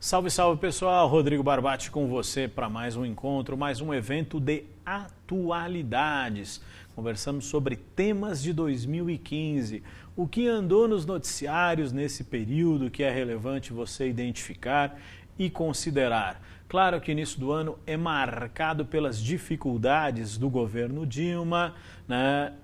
Salve, salve pessoal, Rodrigo Barbati com você para mais um encontro, mais um evento de atualidades. Conversamos sobre temas de 2015, o que andou nos noticiários nesse período que é relevante você identificar e considerar. Claro que o início do ano é marcado pelas dificuldades do governo Dilma, né?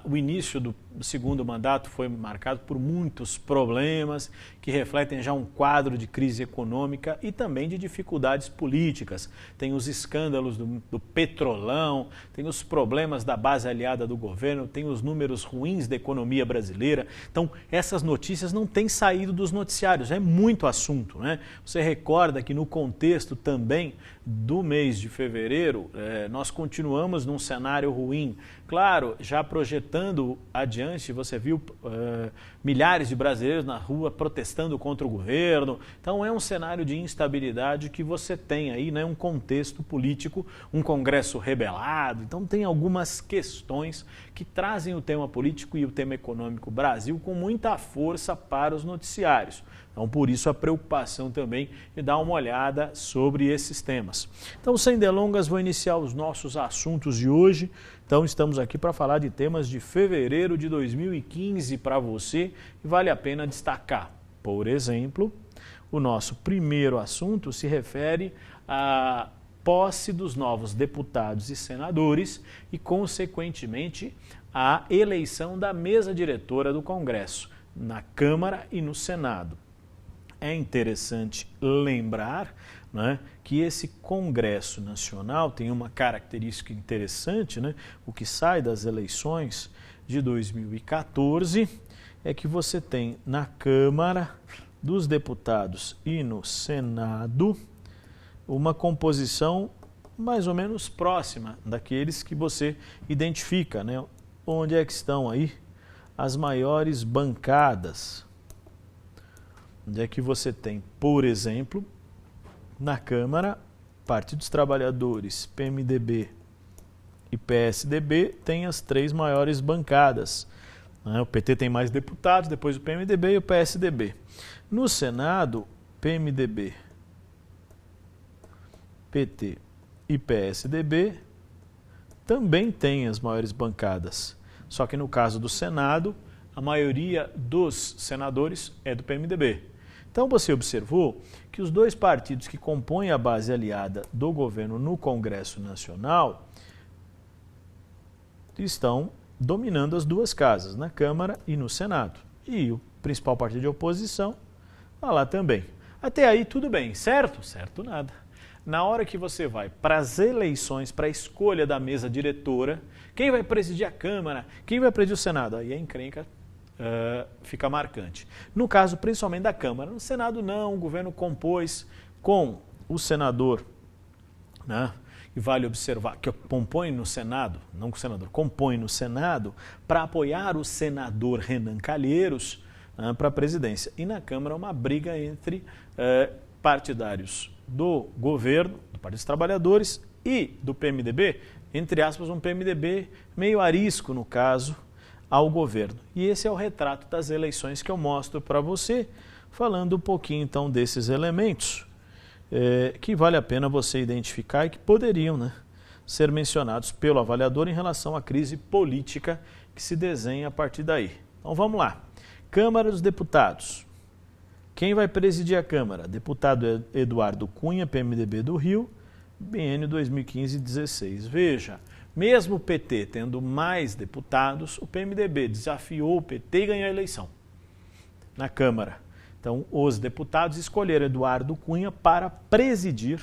O início do segundo mandato foi marcado por muitos problemas que refletem já um quadro de crise econômica e também de dificuldades políticas. Tem os escândalos do Petrolão, tem os problemas da base aliada do governo, tem os números ruins da economia brasileira. Então, essas notícias não têm saído dos noticiários, é muito assunto, né? Você recorda que no contexto também do mês de fevereiro, nós continuamos num cenário ruim. Claro, já projetando adiante, você viu milhares de brasileiros na rua protestando contra o governo. Então é um cenário de instabilidade que você tem aí, né, um contexto político, um Congresso rebelado. Então tem algumas questões que trazem o tema político e o tema econômico Brasil com muita força para os noticiários. Então, por isso, a preocupação também de dar uma olhada sobre esses temas. Então, sem delongas, vou iniciar os nossos assuntos de hoje. Então, estamos aqui para falar de temas de fevereiro de 2015 para você e vale a pena destacar. Por exemplo, o nosso primeiro assunto se refere à posse dos novos deputados e senadores e, consequentemente, à eleição da mesa diretora do Congresso, na Câmara e no Senado. É interessante lembrar, né, que esse Congresso Nacional tem uma característica interessante, né? O que sai das eleições de 2014 é que você tem na Câmara dos Deputados e no Senado uma composição mais ou menos próxima daqueles que você identifica, né? Onde é que estão aí as maiores bancadas? Onde é que você tem, por exemplo, na Câmara, Partido dos Trabalhadores, PMDB e PSDB têm as três maiores bancadas. O PT tem mais deputados, depois o PMDB e o PSDB. No Senado, PMDB, PT e PSDB também têm as maiores bancadas. Só que no caso do Senado, a maioria dos senadores é do PMDB. Então você observou que os dois partidos que compõem a base aliada do governo no Congresso Nacional estão dominando as duas casas, na Câmara e no Senado. E o principal partido de oposição está lá também. Até aí tudo bem, certo? Certo nada. Na hora que você vai para as eleições, para a escolha da mesa diretora, quem vai presidir a Câmara, quem vai presidir o Senado, aí a encrenca fica marcante. No caso, principalmente da Câmara. No Senado, não. O governo compôs com o senador, né? E vale observar que compõe no Senado, não com o senador, compõe no Senado para apoiar o senador Renan Calheiros para a presidência. E na Câmara, uma briga entre partidários do governo, do Partido dos Trabalhadores e do PMDB, entre aspas, um PMDB meio arisco, no caso, ao governo. E esse é o retrato das eleições que eu mostro para você, falando um pouquinho então desses elementos que vale a pena você identificar e que poderiam, né, ser mencionados pelo avaliador em relação à crise política que se desenha a partir daí. Então vamos lá. Câmara dos Deputados. Quem vai presidir a Câmara? Deputado Eduardo Cunha, PMDB do Rio, biênio 2015-16. Veja, mesmo o PT tendo mais deputados, o PMDB desafiou o PT e ganhou a eleição na Câmara. Então, os deputados escolheram Eduardo Cunha para presidir.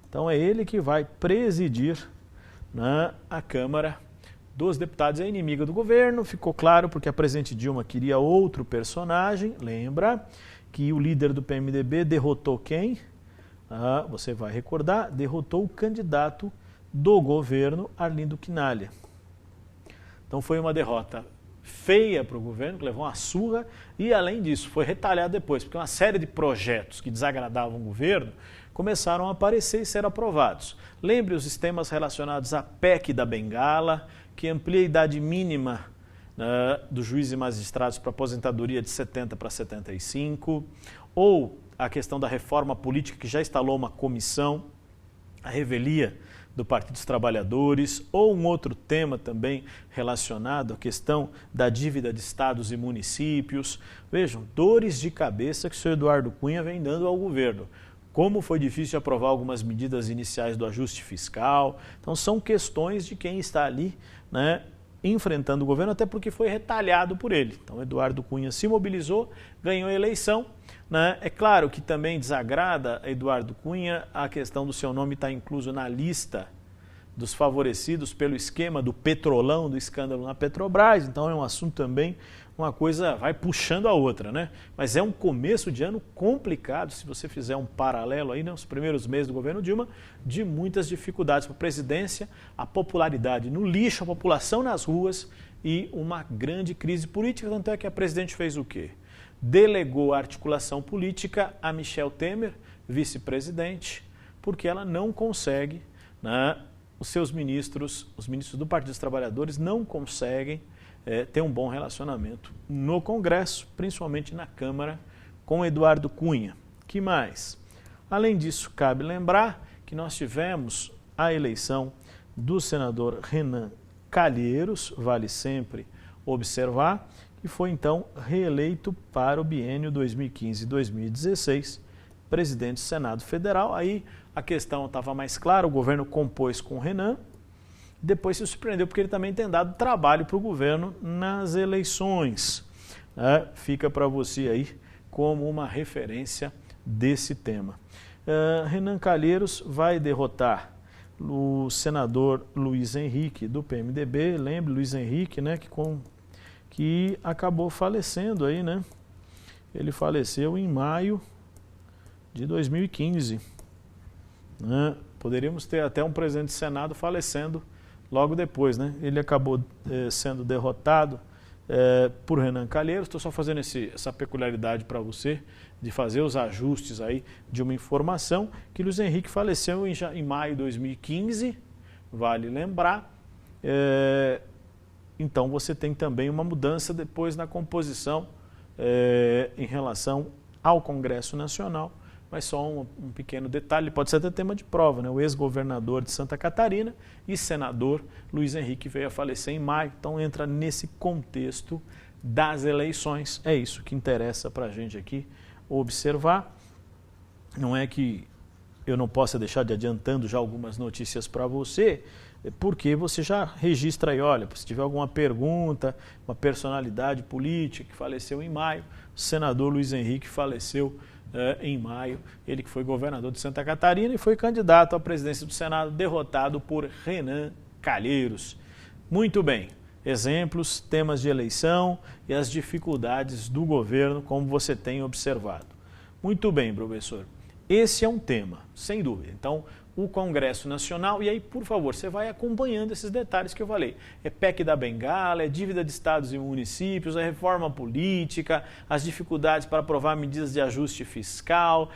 Então, é ele que vai presidir, né, a Câmara dos Deputados. É inimiga do governo, ficou claro, porque a presidente Dilma queria outro personagem. Lembra que o líder do PMDB derrotou quem? Você vai recordar, derrotou o candidato do governo, Arlindo Quinalha. Então foi uma derrota feia para o governo, que levou uma surra e, além disso, foi retalhado depois, porque uma série de projetos que desagradavam o governo começaram a aparecer e ser aprovados. Lembre os temas relacionados à PEC da Bengala, que amplia a idade mínima dos juízes e magistrados para aposentadoria de 70 para 75, ou a questão da reforma política, que já instalou uma comissão, a revelia do Partido dos Trabalhadores, ou um outro tema também relacionado à questão da dívida de estados e municípios. Vejam, dores de cabeça que o senhor Eduardo Cunha vem dando ao governo. Como foi difícil aprovar algumas medidas iniciais do ajuste fiscal. Então são questões de quem está ali, né, enfrentando o governo, até porque foi retalhado por ele. Então Eduardo Cunha se mobilizou, ganhou a eleição, né? É claro que também desagrada a Eduardo Cunha a questão do seu nome estar incluso na lista dos favorecidos pelo esquema do petrolão, do escândalo na Petrobras. Então é um assunto também, uma coisa vai puxando a outra, né? Mas é um começo de ano complicado, se você fizer um paralelo aí, né, os primeiros meses do governo Dilma, de muitas dificuldades para a presidência, a popularidade no lixo, a população nas ruas e uma grande crise política. Tanto é que a presidente fez o quê? Delegou a articulação política a Michel Temer, vice-presidente, porque ela não consegue, né, os seus ministros, os ministros do Partido dos Trabalhadores não conseguem ter um bom relacionamento no Congresso, principalmente na Câmara, com Eduardo Cunha. Que mais? Além disso, cabe lembrar que nós tivemos a eleição do senador Renan Calheiros, vale sempre observar, que foi então reeleito para o biênio 2015-2016, presidente do Senado Federal. Aí a questão estava mais clara, o governo compôs com o Renan, depois se surpreendeu porque ele também tem dado trabalho para o governo nas eleições. Fica para você aí como uma referência desse tema. Renan Calheiros vai derrotar o senador Luiz Henrique do PMDB, lembre, Luiz Henrique, né, que acabou falecendo aí, né? Ele faleceu em maio de 2015. Né? Poderíamos ter até um presidente do Senado falecendo logo depois, né? Ele acabou sendo derrotado por Renan Calheiros. Estou só fazendo essa peculiaridade para você, de fazer os ajustes aí de uma informação, que Luiz Henrique faleceu em maio de 2015, vale lembrar. Então você tem também uma mudança depois na composição em relação ao Congresso Nacional. Mas só um pequeno detalhe, pode ser até tema de prova, né? O ex-governador de Santa Catarina e senador Luiz Henrique veio a falecer em maio, então entra nesse contexto das eleições. É isso que interessa para a gente aqui observar. Não é que eu não possa deixar de adiantando já algumas notícias para você, porque você já registra aí, olha, se tiver alguma pergunta, uma personalidade política que faleceu em maio, o senador Luiz Henrique faleceu em maio, ele que foi governador de Santa Catarina e foi candidato à presidência do Senado, derrotado por Renan Calheiros. Muito bem, exemplos, temas de eleição e as dificuldades do governo, como você tem observado. Muito bem, professor, esse é um tema, sem dúvida. Então, o Congresso Nacional, e aí, por favor, você vai acompanhando esses detalhes que eu falei. É PEC da Bengala, é dívida de estados e municípios, é reforma política, as dificuldades para aprovar medidas de ajuste fiscal,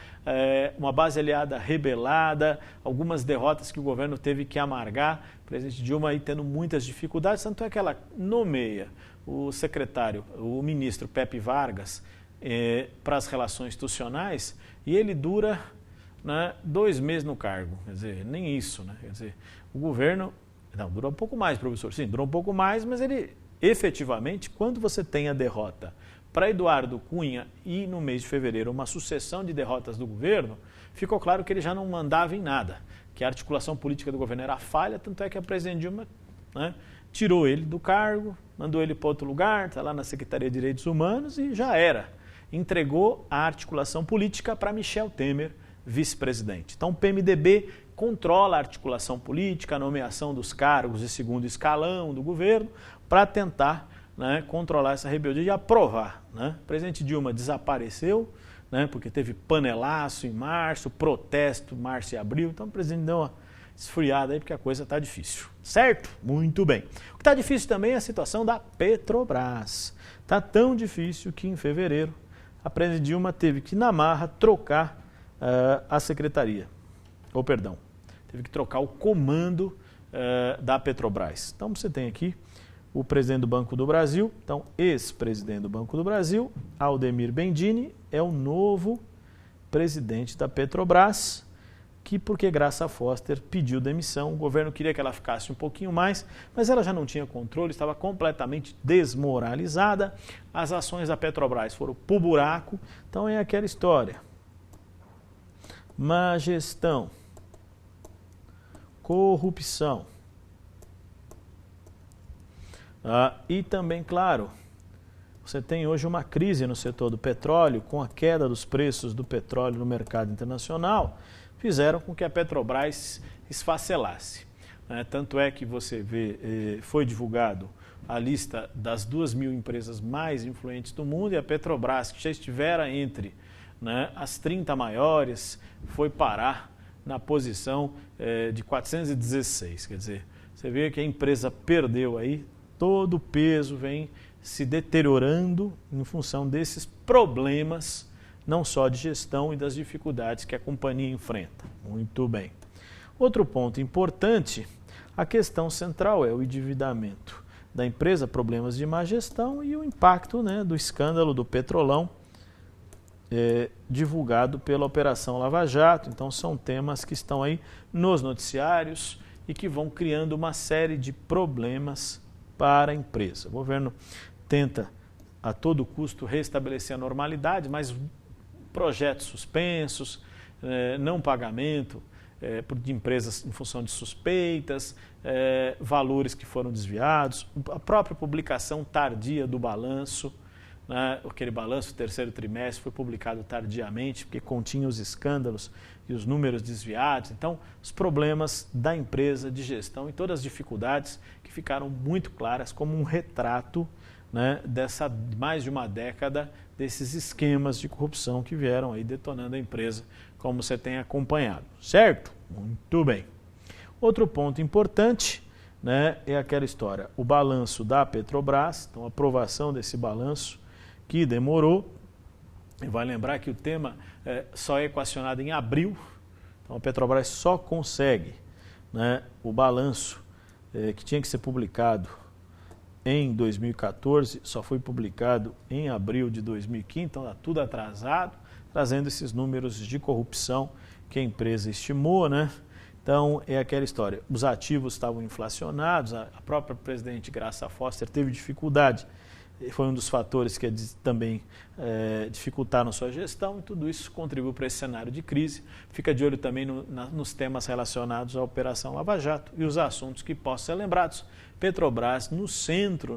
uma base aliada rebelada, algumas derrotas que o governo teve que amargar, o presidente Dilma aí tendo muitas dificuldades, tanto é que ela nomeia o secretário, o ministro Pepe Vargas, para as relações institucionais, e ele dura... 2 meses no cargo, quer dizer, nem isso, né? Quer dizer, o governo, não, durou um pouco mais, professor, sim, durou um pouco mais, mas ele, efetivamente, quando você tem a derrota para Eduardo Cunha e no mês de fevereiro uma sucessão de derrotas do governo, ficou claro que ele já não mandava em nada, que a articulação política do governo era falha, tanto é que a presidente Dilma, né, tirou ele do cargo, mandou ele para outro lugar, está lá na Secretaria de Direitos Humanos e já era. Entregou a articulação política para Michel Temer, vice-presidente. Então o PMDB controla a articulação política, a nomeação dos cargos de segundo escalão do governo para tentar, né, controlar essa rebeldia e aprovar. Né? O presidente Dilma desapareceu, né, porque teve panelaço em março, protesto março e abril, então o presidente deu uma esfriada aí porque a coisa está difícil. Certo? Muito bem. O que está difícil também é a situação da Petrobras. Está tão difícil que em fevereiro a presidente Dilma teve que, na marra, trocar a secretaria, teve que trocar o comando da Petrobras. Então você tem aqui o presidente do Banco do Brasil, então ex-presidente do Banco do Brasil, Aldemir Bendini, é o novo presidente da Petrobras, que porque Graça Foster pediu demissão, o governo queria que ela ficasse um pouquinho mais, mas ela já não tinha controle, estava completamente desmoralizada, as ações da Petrobras foram pro buraco, então é aquela história. Má gestão, corrupção, e também, claro, você tem hoje uma crise no setor do petróleo, com a queda dos preços do petróleo no mercado internacional, fizeram com que a Petrobras esfacelasse. Tanto é que você vê, foi divulgado a lista das 2.000 empresas mais influentes do mundo e a Petrobras, que já estivera entre as 30 maiores, foi parar na posição de 416. Quer dizer, você vê que a empresa perdeu aí, todo o peso vem se deteriorando em função desses problemas, não só de gestão e das dificuldades que a companhia enfrenta. Muito bem. Outro ponto importante, a questão central é o endividamento da empresa, problemas de má gestão e o impacto do escândalo do Petrolão, divulgado pela Operação Lava Jato. Então são temas que estão aí nos noticiários e que vão criando uma série de problemas para a empresa. O governo tenta a todo custo restabelecer a normalidade, mas projetos suspensos, não pagamento de empresas em função de suspeitas, valores que foram desviados, a própria publicação tardia do balanço, aquele balanço do terceiro trimestre foi publicado tardiamente, porque continha os escândalos e os números desviados. Então, os problemas da empresa de gestão e todas as dificuldades que ficaram muito claras como um retrato dessa mais de uma década desses esquemas de corrupção que vieram aí detonando a empresa, como você tem acompanhado, certo? Muito bem. Outro ponto importante é aquela história, o balanço da Petrobras, então a aprovação desse balanço que demorou, e vai lembrar que o tema só é equacionado em abril, então a Petrobras só consegue o balanço que tinha que ser publicado em 2014, só foi publicado em abril de 2015, então está tudo atrasado, trazendo esses números de corrupção que a empresa estimou, Então é aquela história, os ativos estavam inflacionados, a própria presidente Graça Foster teve dificuldade, foi um dos fatores que também dificultaram sua gestão, e tudo isso contribuiu para esse cenário de crise. Fica de olho também nos temas relacionados à Operação Lava Jato e os assuntos que possam ser lembrados. Petrobras no centro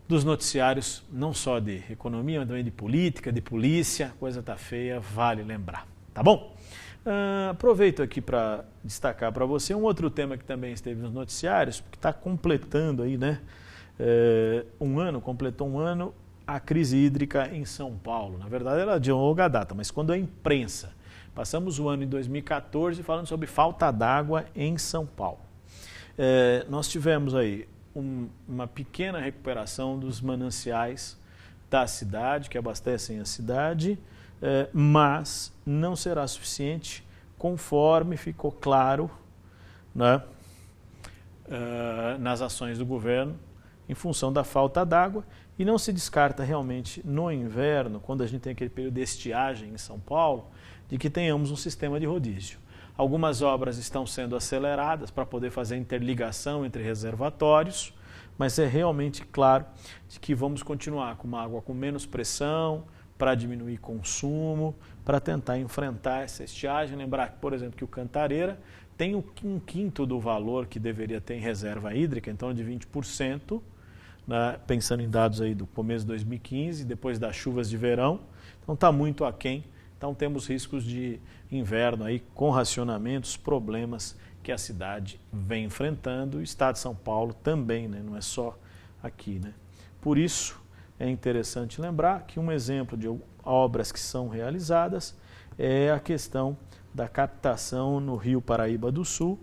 dos noticiários, não só de economia, mas também de política, de polícia, coisa tá feia, vale lembrar, tá bom? Aproveito aqui para destacar para você um outro tema que também esteve nos noticiários, que está completando aí, completou um ano, a crise hídrica em São Paulo. Na verdade, ela é de longa data, mas quando a imprensa, passamos o ano em 2014 falando sobre falta d'água em São Paulo. Nós tivemos aí uma pequena recuperação dos mananciais da cidade, que abastecem a cidade, mas não será suficiente, conforme ficou claro nas ações do governo, em função da falta d'água, e não se descarta realmente no inverno, quando a gente tem aquele período de estiagem em São Paulo, de que tenhamos um sistema de rodízio. Algumas obras estão sendo aceleradas para poder fazer interligação entre reservatórios, mas é realmente claro de que vamos continuar com uma água com menos pressão, para diminuir consumo, para tentar enfrentar essa estiagem. Lembrar, por exemplo, que o Cantareira tem um quinto do valor que deveria ter em reserva hídrica, então de 20%, pensando em dados aí do começo de 2015, depois das chuvas de verão, então está muito aquém. Então temos riscos de inverno aí com racionamentos, problemas que a cidade vem enfrentando, o estado de São Paulo também, não é só aqui. Por isso é interessante lembrar que um exemplo de obras que são realizadas é a questão da captação no Rio Paraíba do Sul,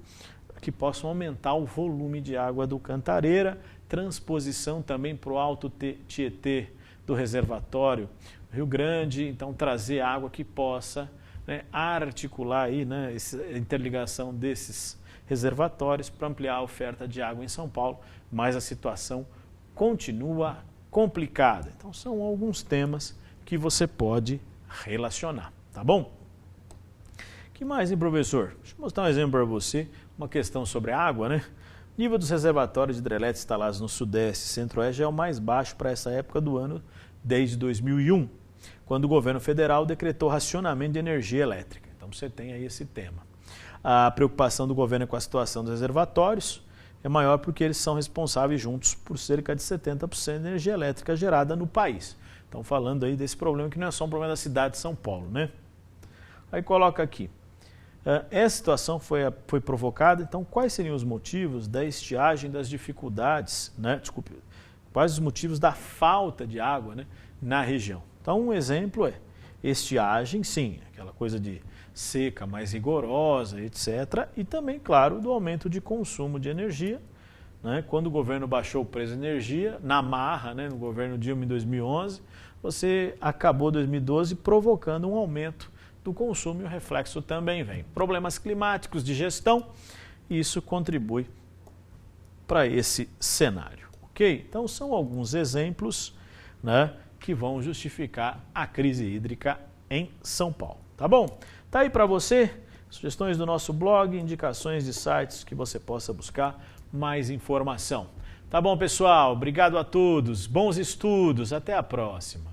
que possam aumentar o volume de água do Cantareira, transposição também para o Alto Tietê do reservatório Rio Grande, então trazer água que possa articular aí, essa interligação desses reservatórios para ampliar a oferta de água em São Paulo, mas a situação continua complicada. Então são alguns temas que você pode relacionar. tá bom? O que mais, hein, professor? Deixa eu mostrar um exemplo para você, uma questão sobre a água, né? O nível dos reservatórios hidrelétricos instalados no Sudeste e Centro-Oeste é o mais baixo para essa época do ano desde 2001, quando o governo federal decretou racionamento de energia elétrica. Então você tem aí esse tema. A preocupação do governo com a situação dos reservatórios é maior porque eles são responsáveis juntos por cerca de 70% da energia elétrica gerada no país. Então falando aí desse problema que não é só um problema da cidade de São Paulo, né? Aí coloca aqui. Essa situação foi provocada, então quais seriam os motivos da estiagem, das dificuldades, né? Desculpe, quais os motivos da falta de água, né, na região? Então um exemplo é estiagem, sim, aquela coisa de seca mais rigorosa, etc. E também, claro, do aumento de consumo de energia, né? Quando o governo baixou o preço da energia, na marra, né, no governo Dilma em 2011, você acabou 2012 provocando um aumento do consumo e o reflexo também vem. Problemas climáticos de gestão, isso contribui para esse cenário, ok? Então são alguns exemplos, né, que vão justificar a crise hídrica em São Paulo, tá bom? Tá aí para você, sugestões do nosso blog, indicações de sites que você possa buscar mais informação. Tá bom, pessoal? Obrigado a todos, bons estudos, até a próxima.